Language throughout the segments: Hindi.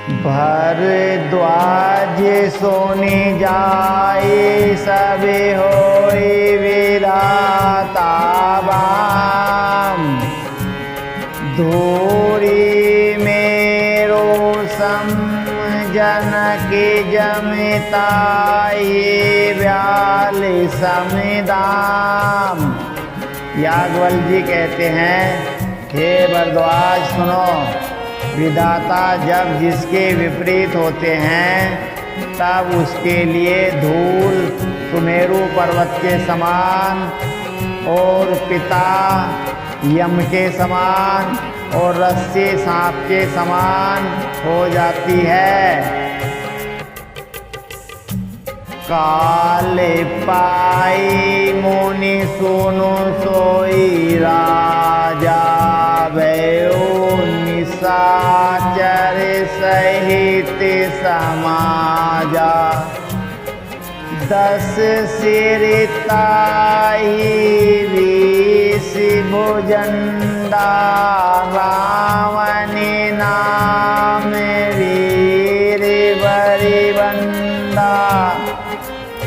भरद्वाज सोने जाए सबे होए विधाता बाम। धूरी मेरो सम जनक जमताए व्याल समिदाम। याज्ञवल्क्य जी कहते हैं, हे भरद्वाज सुनो, विधाता जब जिसके विपरीत होते हैं तब उसके लिए धूल सुमेरु पर्वत के समान और पिता यम के समान और रस्सी सांप के समान हो जाती है। काले पाई मुनि सुनु सोई राजा भयो निशाचर सहित समाजा। 10 सिर ताहि 20 भुजंडा रावण नाम वीर बरिबंदा।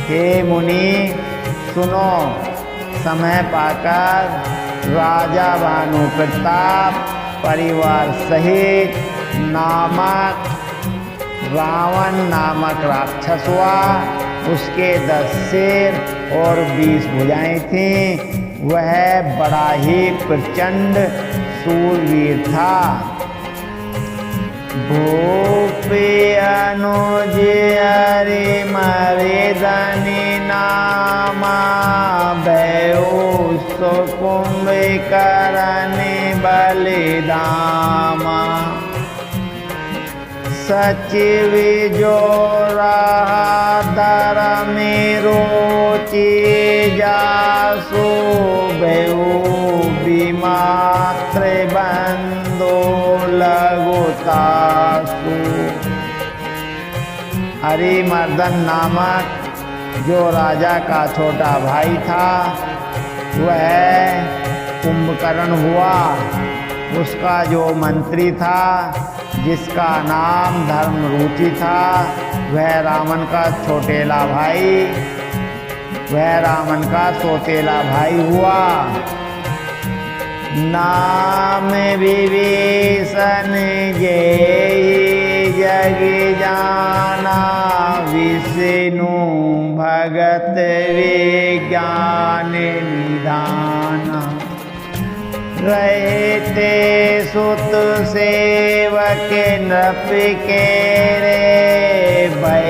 हे मुनि सुनो, समय पाकर राजा भानु प्रताप परिवार सहित रावण नामक राक्षस हुआ। उसके 10 सिर और 20 भुजाएं थीं। वह बड़ा ही प्रचंड शूरवीर था। भूप अनुज हरि मर्दनि नामा भयो सुकुंभकर्ण बलिदामा। सचिव जो रहा धर्म रुचि जासु भयो विमात्र बंदो लघुतासु। हरिमर्दन नामक जो राजा का छोटा भाई था वह कुंभकर्ण हुआ। उसका जो मंत्री था जिसका नाम धर्मरुचि था वह रावण का सौतेला भाई हुआ। नाम विभीषण जेहि जग जाना विष्णु भगत विज्ञान निधाना। रहते सुत सेवक नृप के रे भय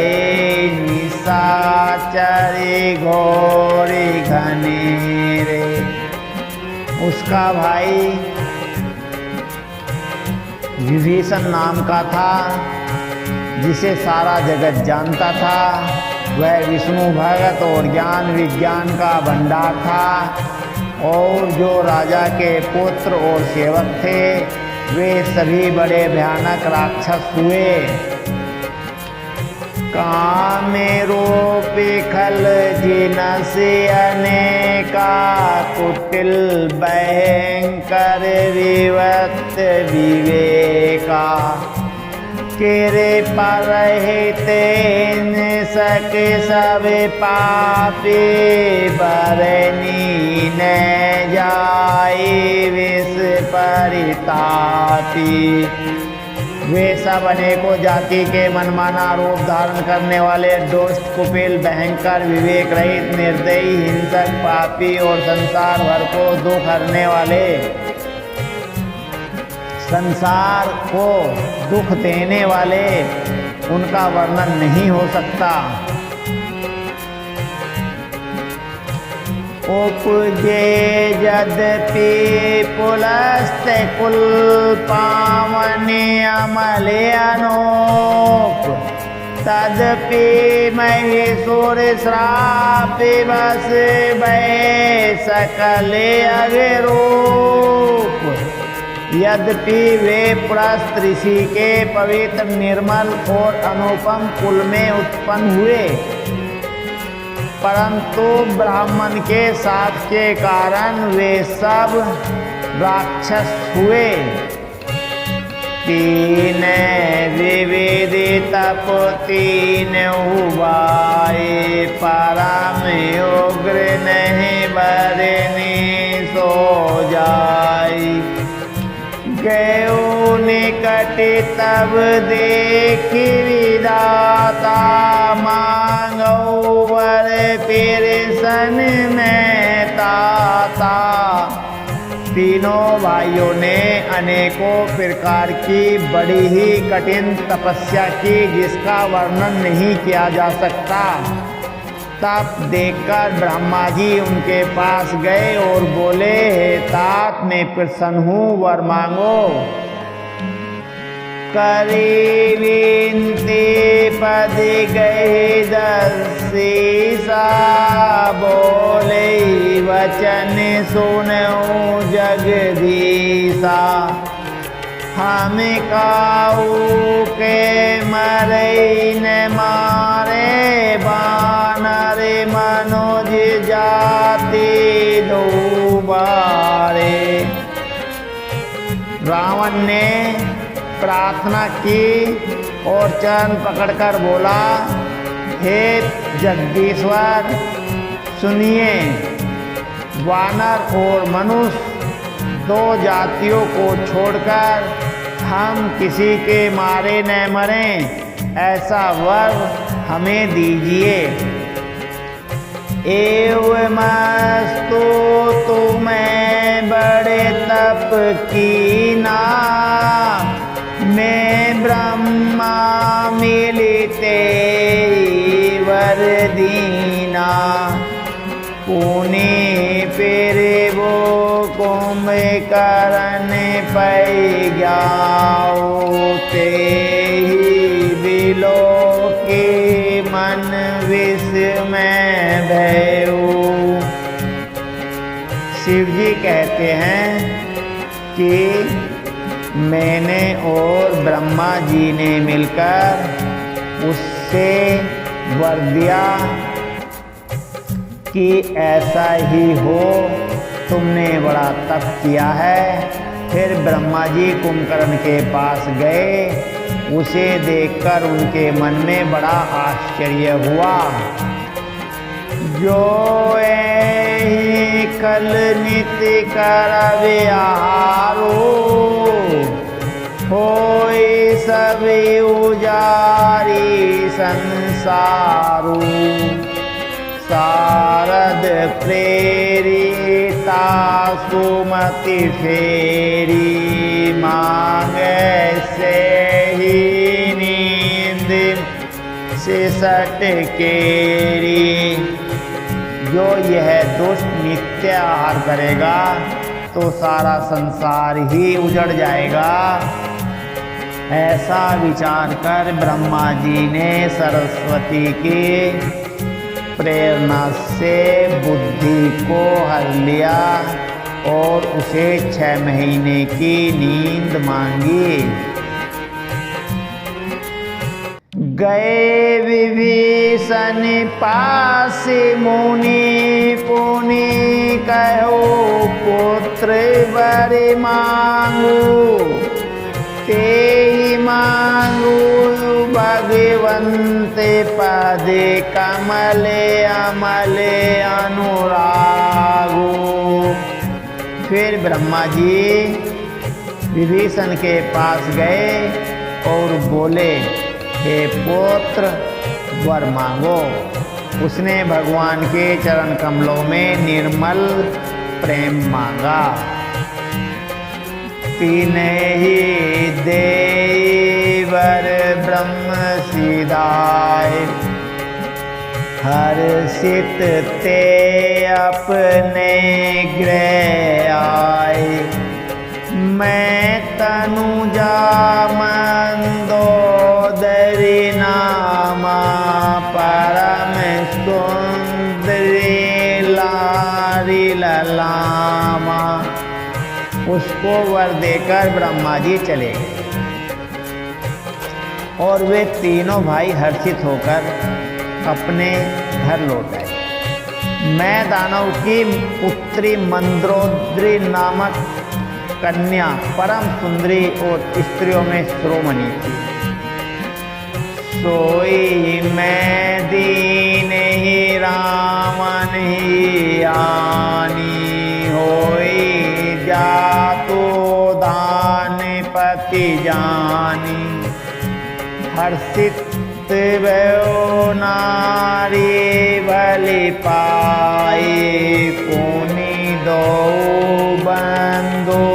निशाचर घोर घनेरे। उसका भाई विभीषण नाम का था जिसे सारा जगत जानता था। वह विष्णु भगत और ज्ञान विज्ञान का भंडार था। और जो राजा के पुत्र और सेवक थे वे सभी बड़े भयानक राक्षस हुए। काम रूप खल जिनस अनेका कुटिल भयंकर विवत विवेका। केरे पर हितेन सक सब पापी बरनी न जाए विष परितापी। वे सब अनेकों जाति के मनमाना रूप धारण करने वाले दुष्ट कुपिल भयंकर विवेक रहित निर्दयी हिंसक पापी और संसार भर को दुख हरने वाले, संसार को दुख देने वाले, उनका वर्णन नहीं हो सकता। उपजे यद्यपि पुलस्त कुल पावन अमल अनूप तदपि महीसुर श्राप बस भय सकल अविरूप। यद्यपि वे पुलस्त ऋषि के पवित्र निर्मल और अनुपम कुल में उत्पन्न हुए परंतु ब्राह्मण के साथ के कारण वे सब राक्षस हुए। तीन विविध तप तीन हुआए, परम उग्र नहीं बरनी सो जाई। गयो निकट तब देखी विधाता, मांगो वर फिर सन में ताता। तीनों भाइयों ने अनेकों प्रकार की बड़ी ही कठिन तपस्या की, जिसका वर्णन नहीं किया जा सकता। तप देखकर ब्रह्मा जी उनके पास गए और बोले, हे तात, मैं प्रसन्न हूँ, वर मांगो। करी विनती पद गए दर्शीसा, बोले वचन सुनऊं जगदीशा। हम काऊ के मरे न मारे, बानर मनुज जाति दोबारे। रावण ने प्रार्थना की और चरण पकड़कर बोला, हे जगदीश्वर, सुनिए, वानर और मनुष्य दो जातियों को छोड़कर हम किसी के मारे न मरें, ऐसा वर हमें दीजिए। एवमस्तु तुम्हें बड़े तप कीना, मैं ब्रह्मा मिलते वर दीना। पुनि फिर वो कुंभकर्ण पै गयाओ, ते ही बिलो के मन विस्मय भयो। शिव जी कहते हैं कि मैंने और ब्रह्मा जी ने मिलकर उससे वर दिया कि ऐसा ही हो, तुमने बड़ा तप किया है। फिर ब्रह्मा जी कुंभकर्ण के पास गए, उसे देखकर उनके मन में बड़ा आश्चर्य हुआ। जो ही कल नित्य करवे आहारो, होई सब उजारी संसारू। शारद प्रेरिता सुमति फेरी, मांगे से ही नींद सिसट केरी। जो यह दुष्ट नित्य आहार करेगा तो सारा संसार ही उजड़ जाएगा। ऐसा विचार कर ब्रह्मा जी ने सरस्वती की प्रेरणा से बुद्धि को हर लिया और उसे 6 महीने की नींद मांगी। गए विभीषण पास मुनि, पुनि कहो पुत्र वर मांगू। ते मांगू भगवंत पद, कमल अमल अनुरागो। फिर ब्रह्मा जी विभीषण के पास गए और बोले, हे पुत्र वर मांगो। उसने भगवान के चरण कमलों में निर्मल प्रेम मांगा। तीनों ही देवर ब्रह्म सिधाए, हर्षित ते अपने गृह आए। मैं तनुजा मंदोदरी नामा, परम सुंदरी लारी ललामा। उसको वर देकर ब्रह्मा जी चले गए और वे तीनों भाई हर्षित होकर अपने घर लौट आए। मैं दानव की पुत्री मंदोदरी नामक कन्या परम सुंदरी और स्त्रियों में शिरोमणि थी। सोई मैं दीन ही रामन ही आनी, होई जातो दान पति जानी। हर्षित भयो नारी भली पाई, पुनि दो बंदो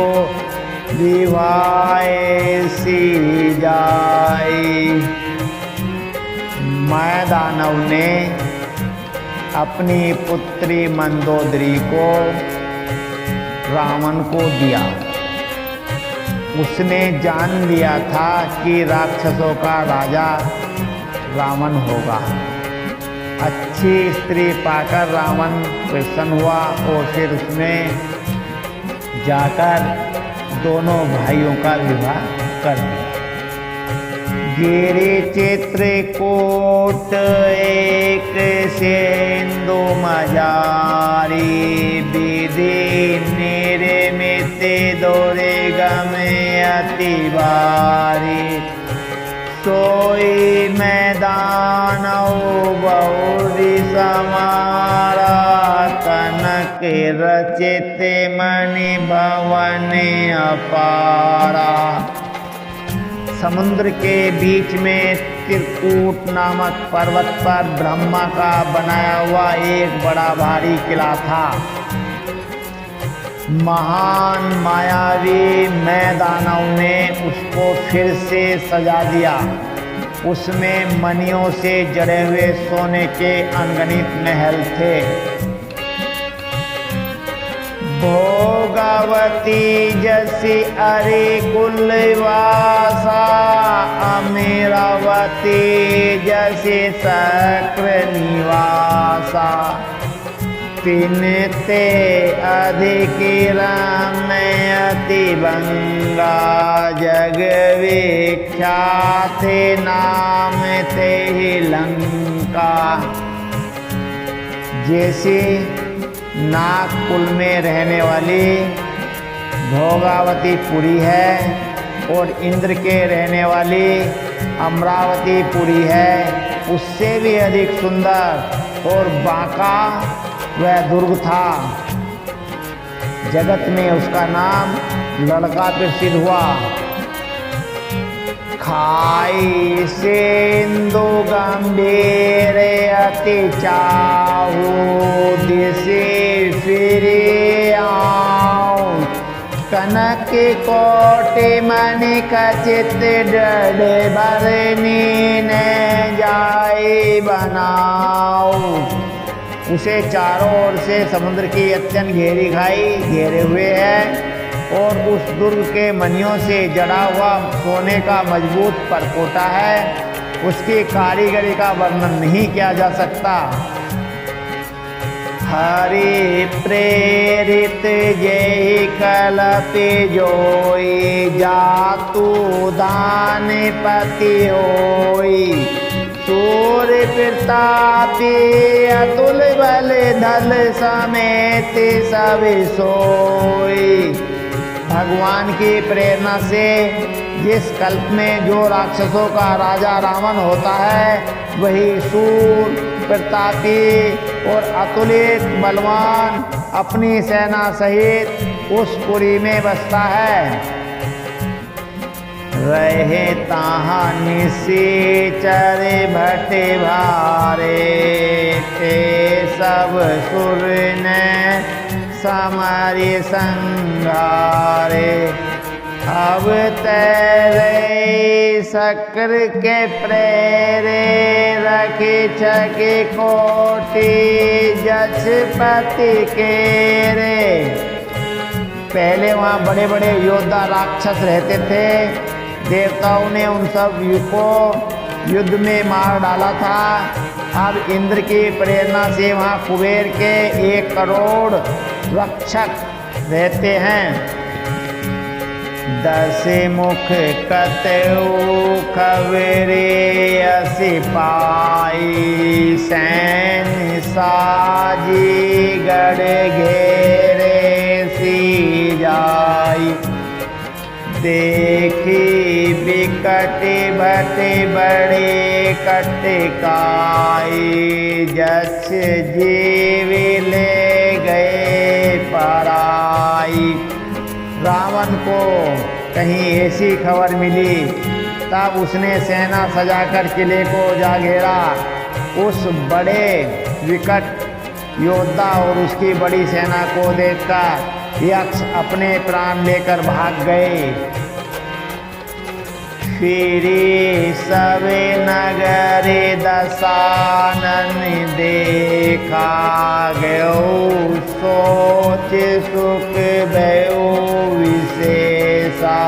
विवाहे सी जाई। मैं दानव ने अपनी पुत्री मंदोदरी को रावण को दिया। उसने जान लिया था कि राक्षसों का राजा रावण होगा। अच्छी स्त्री पाकर रावण प्रसन्न हुआ और फिर उसने जाकर दोनों भाइयों का विवाह कर दिया। गिरि चित्रकूट एक सिंधु मजारी, विधि निर्मित दुर्गम अति भारी। सोई मैदानव बहुरी समारा, कनक रचित मणि भवन अपारा। समुद्र के बीच में त्रिकूट नामक पर्वत पर ब्रह्मा का बनाया हुआ एक बड़ा भारी किला था। महान मायावी मैं दानव ने उसको फिर से सजा दिया। उसमें मणियों से जड़े हुए सोने के अनगिनत महल थे। भोगावती जैसी अरे कुलवासा, अमेरावती जैसे शक्र निवासा। पिनते अधिक राम अति बंगा, जग विख्यात नाम ते ही लंका। जैसे नागकुल में रहने वाली भोगावतीपुरी है और इंद्र के रहने वाली अमरावतीपुरी है, उससे भी अधिक सुंदर और बांका वह दुर्ग था। जगत में उसका नाम लड़का प्रसिद्ध हुआ। खाई सिंधु गंभीर अति चाहू, दिशे फिरे आऊं। कनक कोटि मणि खचित, डर भरनी ने जाए बनाऊ। उसे चारों ओर से समुद्र की अत्यंत गहरी खाई घेरे हुए है और उस दुर्ग के मणियों से जड़ा हुआ सोने का मजबूत परकोटा है। उसकी कारीगरी का वर्णन नहीं किया जा सकता। हरि प्रेरित जय कलपि जोई, जातु दान पति होई। सूर्य प्रतापी अतुल बल धल समेत सब सोई। भगवान की प्रेरणा से जिस कल्प में जो राक्षसों का राजा रावण होता है, वही सूर प्रतापी और अतुलित बलवान अपनी सेना सहित उस पुरी में बसता है। रहे ताहा निशाचर भट भारे, ते सब सुर ने समारी संघारे। अब तेरे शक्र के प्रेरे, रखी छके कोटि जसपति के रे। पहले वहाँ बड़े बड़े योद्धा राक्षस रहते थे। देवताओं ने उन सब को युद्ध में मार डाला था। अब इंद्र की प्रेरणा से वहाँ कुबेर के 1 करोड़ रक्षक रहते हैं। 10 मुख कतऊ खबरे असि पाई, सैन साजी गढ़ घेरे सी जाई। देखी बिकट भट बड़े कटकाई, जछ जीव ले गए पराई। रावण को कहीं ऐसी खबर मिली, तब उसने सेना सजाकर किले को जा घेरा। उस बड़े विकट योद्धा और उसकी बड़ी सेना को देखकर यक्ष अपने प्राण लेकर भाग गए। फिरी सब नगर दशानन देखा गयो, सोच सुख भयो विशेषा।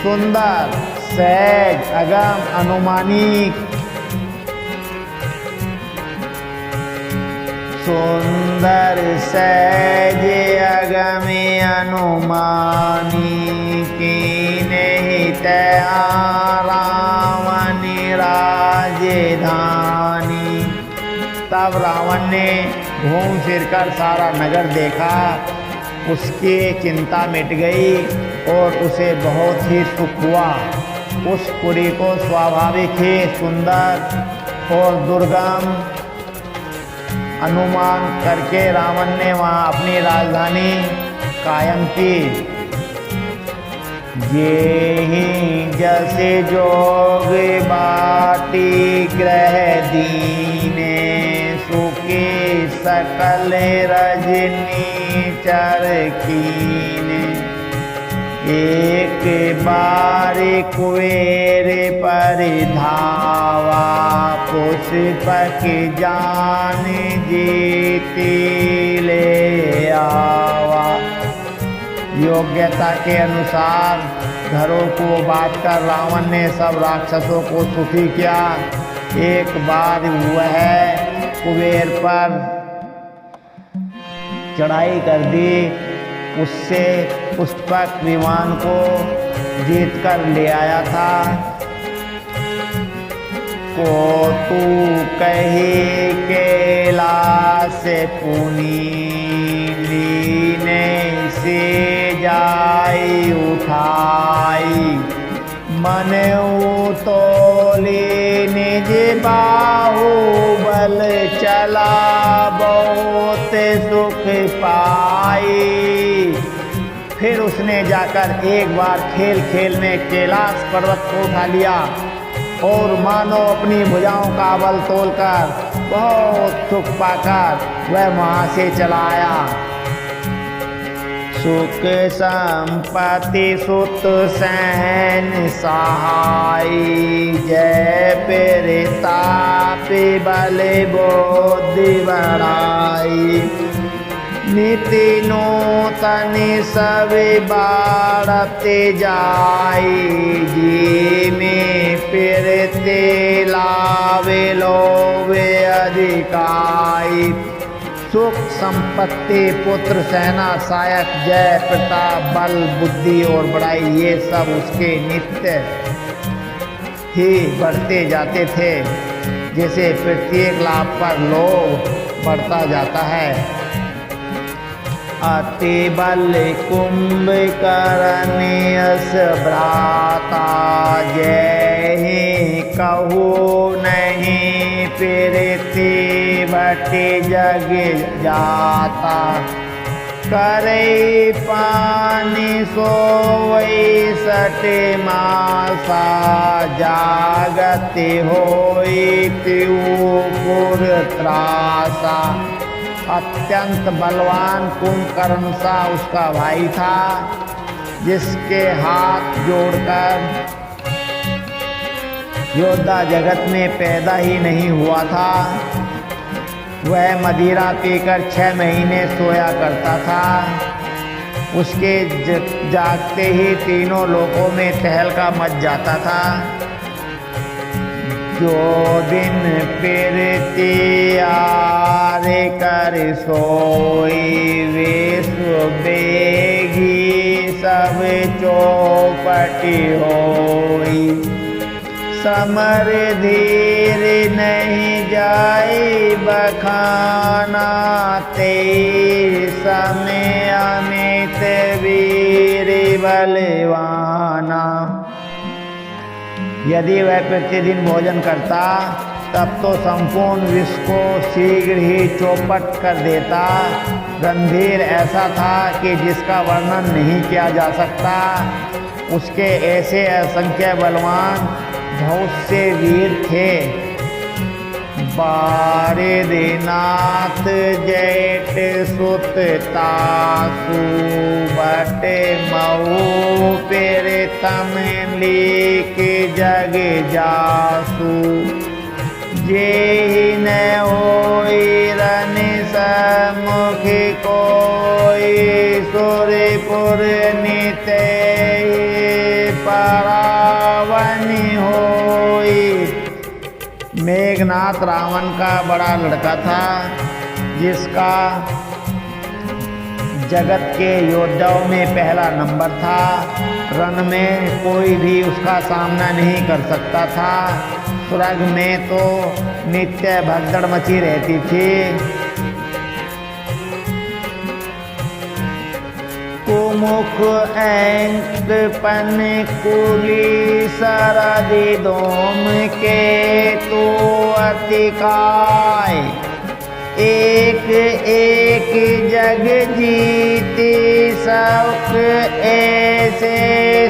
सुंदर सहज अगम अनुमानिक, सुंदर सहज अगम अनुमानी, कीन्हे रावण राजधानी। तब रावण ने घूम फिरकर सारा नगर देखा, उसकी चिंता मिट गई और उसे बहुत ही सुख हुआ। उस पुरी को स्वाभाविक ही सुंदर और दुर्गम अनुमान करके रावण ने वहाँ अपनी राजधानी कायम की। जेहि जैसे जोग बाटी ग्रह दीने, सुखी सकल रजनी चर कीने। एक बार कुबेर पर धावा, पुष्पक जान जीती ले आवा। योग्यता के अनुसार घरों को बांटकर रावण ने सब राक्षसों को सुखी किया। एक बार वह कुबेर पर चढ़ाई कर दी, उससे पुष्पक विमान को जीत कर ले आया था। को तू कही कैलाश पुनी, लीने से जाई उठाई। मन तोली निज बाहुबल, चला बहुत सुख पाई। फिर उसने जाकर एक बार खेल खेल में कैलाश पर्वत को उठा लिया और मानो अपनी भुजाओं का बल तोलकर बहुत सुख पाकर वह वहाँ से चला आया। सुख संपत्ति सुत सहन सहाई, जय प्रताप बल बुद्धि बढ़ाई। नीति नूतन सब बारत जाई, जी में फिरते लावे लोवे अधिकाई। सुख संपत्ति पुत्र सेना सहायक जय प्रताप बल बुद्धि और बड़ाई, ये सब उसके नित्य ही बढ़ते जाते थे, जैसे प्रत्येक लाभ पर लोभ बढ़ता जाता है। अति बल कुंभकर्ण यश भ्राता, जय कहू नहीं फिरती भटि जग जाता। करे पानी सोई सटे मासा, जागति होई त्रिपुर त्रासा। अत्यंत बलवान कुंभकर्ण सा उसका भाई था, जिसके हाथ जोड़कर योद्धा जगत में पैदा ही नहीं हुआ था। वह मदिरा पीकर 6 महीने सोया करता था। उसके जागते ही तीनों लोकों में तहलका मच जाता था। जो दिन फिरती आरे कर सोई, विश्व बेगी सब चौपटी होई। समर धीर नहीं जाई बखाना, ते समय अमित वीर बलवाना। यदि वह प्रतिदिन भोजन करता तब तो संपूर्ण विश्व को शीघ्र ही चौपट कर देता। रणधीर ऐसा था कि जिसका वर्णन नहीं किया जा सकता। उसके ऐसे असंख्य बलवान बहुत से वीर थे। बारिदनाथ जेठ सुत तासु बट मऊ प्रीतम लीक जग जासु। जेहि न होई रन सम्मुख कोई सूर्यपुर निते परावन होई। मेघनाथ रावण का बड़ा लड़का था जिसका जगत के योद्धाओं में पहला नंबर था। रण में कोई भी उसका सामना नहीं कर सकता था। स्वर्ग में तो नित्य भगदड़ मची रहती थी। कुमुख ऐंत पन कुली सरदि दोम के तो अतिकाय। एक एक जग जीती सब ऐसे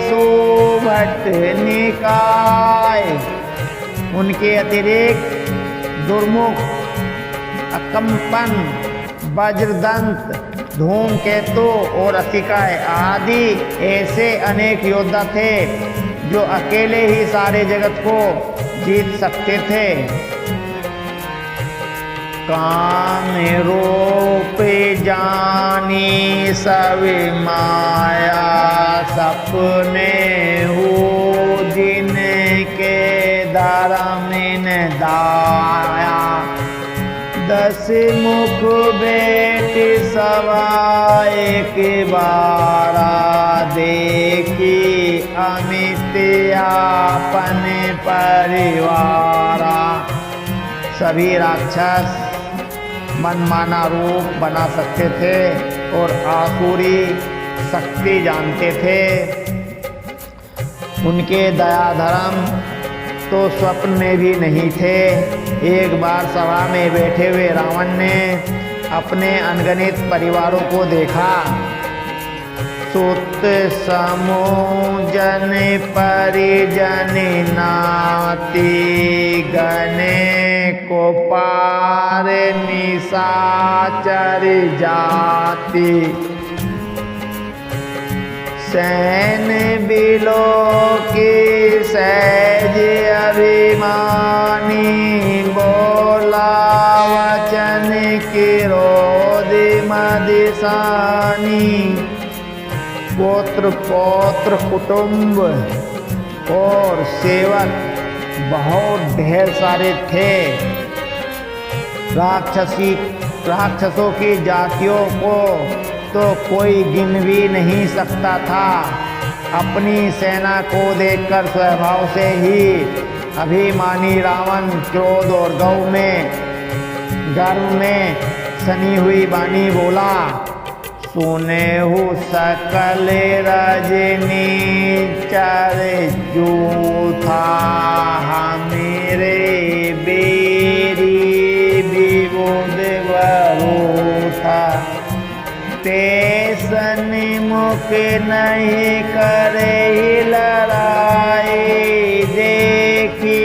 सुभट निकाय। उनके अतिरिक्त दुर्मुख, अकंपन, वज्रदंत, धूमकेतु और अतिकाय आदि ऐसे अनेक योद्धा थे जो अकेले ही सारे जगत को जीत सकते थे। काम रूप जानी सब माया सपने हो जिनके धर्मिन दाया। दस मुख बेट सवा एक बारा देखी अमित आपन परिवारा। सभी राक्षस मनमाना रूप बना सकते थे और आसुरी शक्ति जानते थे। उनके दया धर्म तो स्वप्न में भी नहीं थे। एक बार सभा में बैठे हुए रावण ने अपने अनगिनत परिवारों को देखा। सुत समूजन परिजन नाती गणे को पार निशाचर जाति। सैन बिलो की सहज अभिमानी बोला वचन क्रोध मदिसानी। पुत्र पौत्र कुटुंब और सेवक बहुत ढेर सारे थे। राक्षसों की जातियों को तो कोई गिन भी नहीं सकता था। अपनी सेना को देखकर स्वभाव से ही अभिमानी रावण क्रोध और गर्व में सनी हुई वाणी बोला। सुने हु सकल रजनी चर जूथा हमेरे बेरी विबुध वरूथा। ते सन्मुख नहीं करे लड़ाई देखी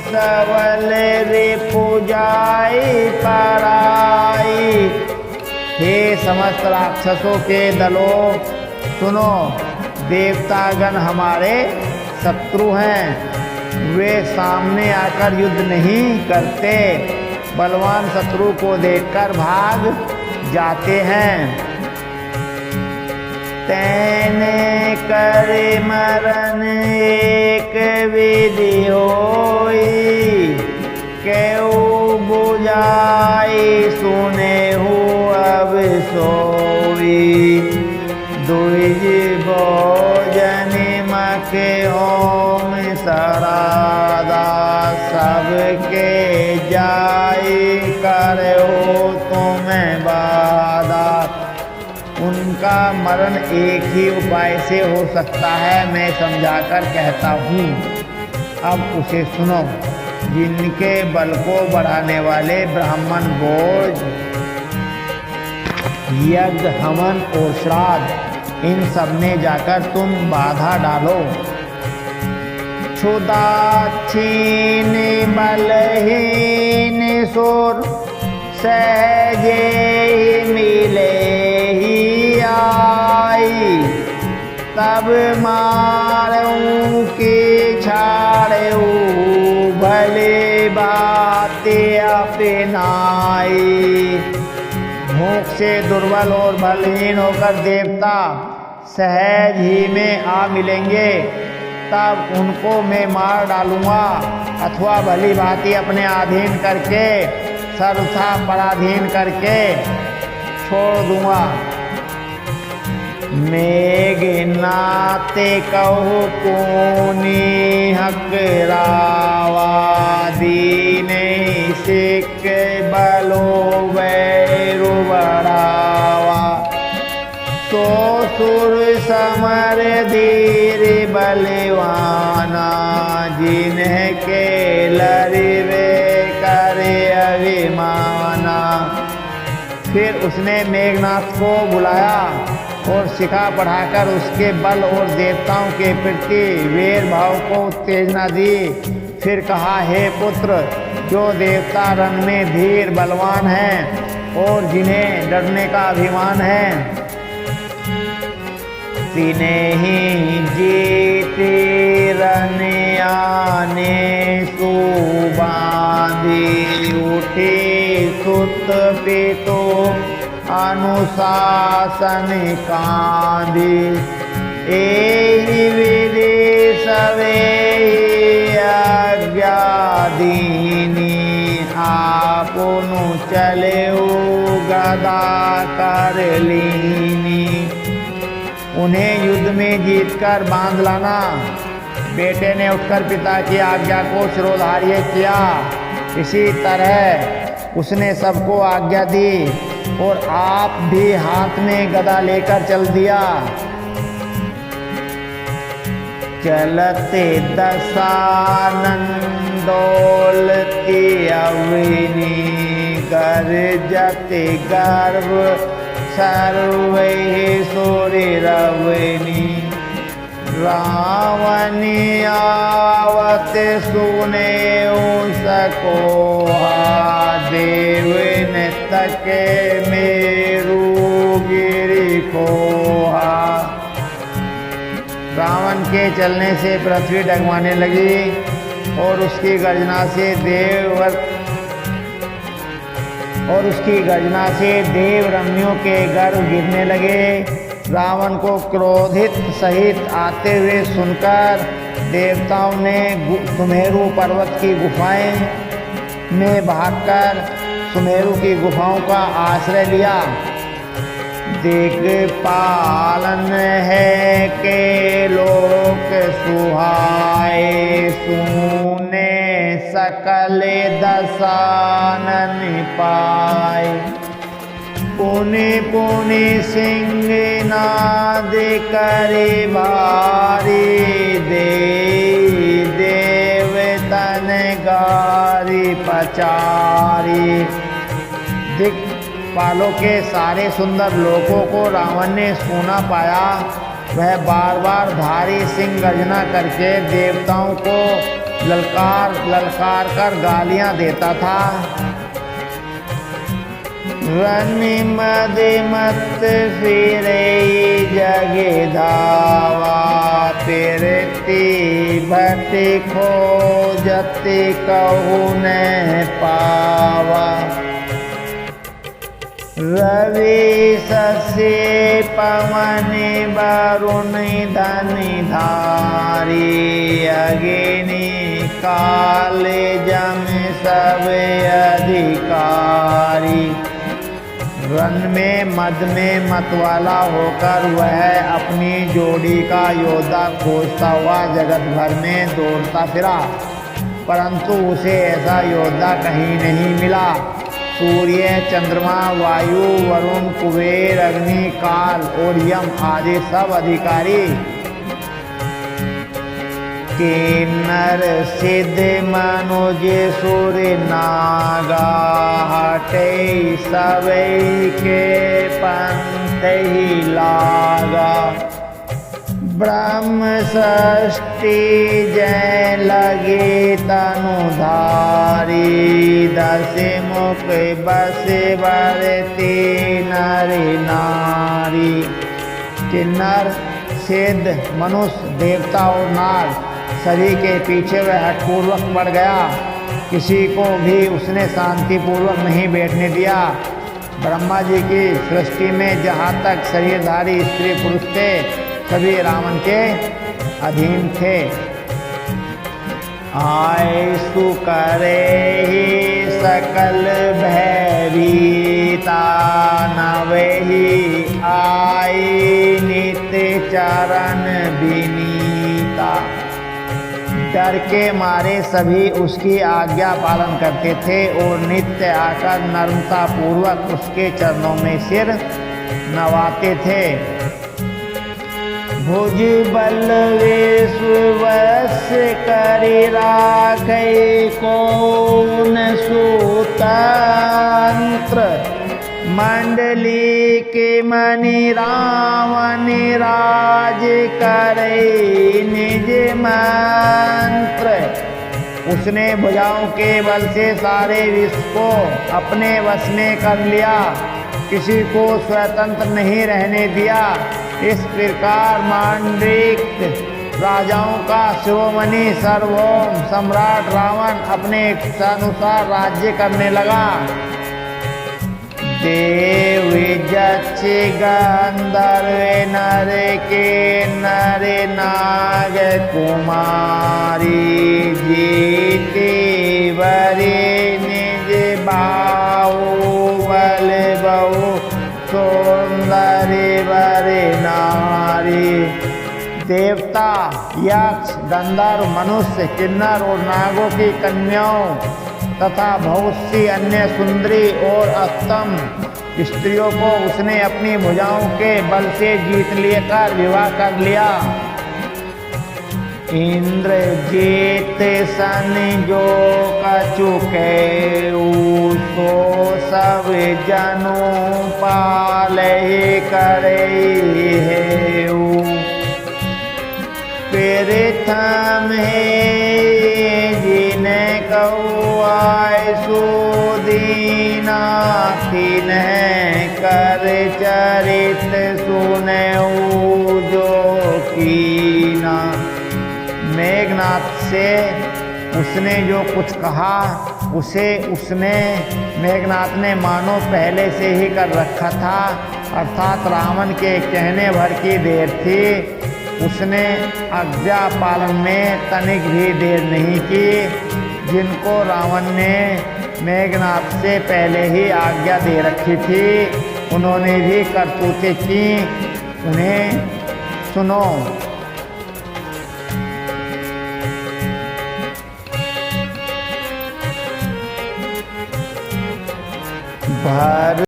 सबल रिपुजाई पराई। हे समस्त राक्षसों के दलों सुनो, देवतागण हमारे शत्रु हैं। वे सामने आकर युद्ध नहीं करते, बलवान शत्रु को देखकर भाग जाते हैं। तैने करे मरण एक विधि होई केऊ बुझाई सुने हो अब सोई। दुज भोजन मके ओम सरादा सबके जाई करे हो तुम्हें बादा। उनका का मरण एक ही उपाय से हो सकता है, मैं समझाकर कहता हूँ, अब उसे सुनो। जिनके बल को बढ़ाने वाले ब्राह्मण भोज, यज्ञ, हवन और श्राद्ध, इन सब में जाकर तुम बाधा डालो। क्षुधा छीन बलहीन सुर, सहजे ही मिले ही आई। तब मारूं की छाड़ू, भले बात अपनाई। भूख से दुर्बल और बलहीन होकर देवता सहज ही में आ मिलेंगे, तब उनको मैं मार डालूंगा, अथवा भली भांति अपने अधीन करके, सर्वथा पराधीन करके छोड़ दूंगा। मेघनाते कहु पुनि हकरावा, दीने सिख बलो वैरु बढ़ावा। सो सुर समर धीर बलवाना, जिनके लरिवे करे अभिमाना। फिर उसने मेघनाथ को बुलाया और शिखा बढ़ाकर उसके बल और देवताओं के प्रति वीर भाव को उत्तेजना दी। फिर कहा, हे पुत्र, जो देवता रण में धीर बलवान हैं और जिन्हें डरने का अभिमान है, तिन्हें ही जीते रण आने सुबांधी। उठे सुत पितो अनुशासन कांधी। एहि विधि सवे आज्ञा दीनी, आपुनु चलेऊ गदा कर लीनी। उन्हें युद्ध में जीतकर बांध लाना। बेटे ने उठकर पिता की आज्ञा को शिरोधार्य किया। इसी तरह उसने सबको आज्ञा दी और आप भी हाथ में गदा लेकर चल दिया। चलते दशानन डोलती अविनी, गरजते गर्भ सर्वे सूर्य रवनी। रावणी आवत सुने सकोहा, देवन तके मेरू गिरी खोहा। रावण के चलने से पृथ्वी डगमाने लगी और उसकी गर्जना से देव रम्यों के गर्भ गिरने लगे। रावण को क्रोधित सहित आते हुए सुनकर देवताओं ने सुमेरु पर्वत की गुफाएं में भागकर सुमेरु की गुफाओं का आश्रय लिया। दिक्पालन है के लोक सुहाए, सुने सकल दशानन पाए। पुनि पुनि सिंह नाद करे भारी, देव तन गारी पचारी। दिक्पालों के सारे सुंदर लोकों को रावण ने सूना पाया। वह बार बार भारी सिंह गर्जना करके देवताओं को ललकार कर गालियां देता था। रनि मद मत फिरे जगे धावा, फिरती भटि खोजत कहु न पावा। रवि शशि पवन वरुण धनि धारी, अग्नि काल जम सब अधिकारी। वन में मद में मतवाला होकर वह अपनी जोड़ी का योद्धा खोजता हुआ जगत भर में दौड़ता फिरा, परंतु उसे ऐसा योद्धा कहीं नहीं मिला। सूर्य, चंद्रमा, वायु, वरुण, कुबेर, अग्नि, काल और यम आदि सब अधिकारी किन्नर, सिद्ध, मनुज, सुर, नागा हटे सबई के पंथ ही लागा। ब्रह्म षष्ठी जय लगे तनुधारी, दस मुख बस बरती नर नारी। किन्नर, सिद्ध, मनुष्य, देवता और नाग सभी के पीछे वह हठपूर्वक पड़ गया। किसी को भी उसने शांतिपूर्वक नहीं बैठने दिया। ब्रह्मा जी की सृष्टि में जहाँ तक शरीरधारी स्त्री पुरुष थे सभी रावण के अधीन थे। आय सु करे ही सकल भयभीता, नवहि आई नित्य चरण विनीता। डर के मारे सभी उसकी आज्ञा पालन करते थे और नित्य आकर नम्रता पूर्वक उसके चरणों में सिर नवाते थे। भुज बल विश्ववश करि राखै कौन सुतंत्र, मंडली के मणि रावण राज करे निज मंत्र। उसने भुजाओं के बल से सारे विश्व को अपने वश में कर लिया, किसी को स्वतंत्र नहीं रहने दिया। इस प्रकार मांडलिक राजाओं का शिरोमणि सार्वभौम सम्राट रावण अपने इच्छानुसार राज्य करने लगा। देव जक्ष गंधर्व नर के नर नाग कुमारी, जीते बरे निज बाहुबल बहु सौंदर्य बरे नारी। देवता, यक्ष, गंधर्व, मनुष्य, किन्नर और नागों की कन्याओं तथा बहुत सी अन्य सुंदरी और उत्तम स्त्रियों को उसने अपनी भुजाओं के बल से जीत लेकर विवाह कर लिया। इंद्र जीत सन जो कछुके, सो सब जनु पाले करे हेऊ। प्रथम है जिन्हें कौआय सुदीना, तिन्हें कर चरित सुनऊ जो कीना। मेघनाथ से उसने जो कुछ कहा उसे मेघनाथ ने मानो पहले से ही कर रखा था, अर्थात रावण के कहने भर की देर थी। उसने आज्ञा पालन में तनिक भी देर नहीं की। जिनको रावण ने मेघनाथ से पहले ही आज्ञा दे रखी थी उन्होंने भी करतूतें की। उन्हें सुनो। भर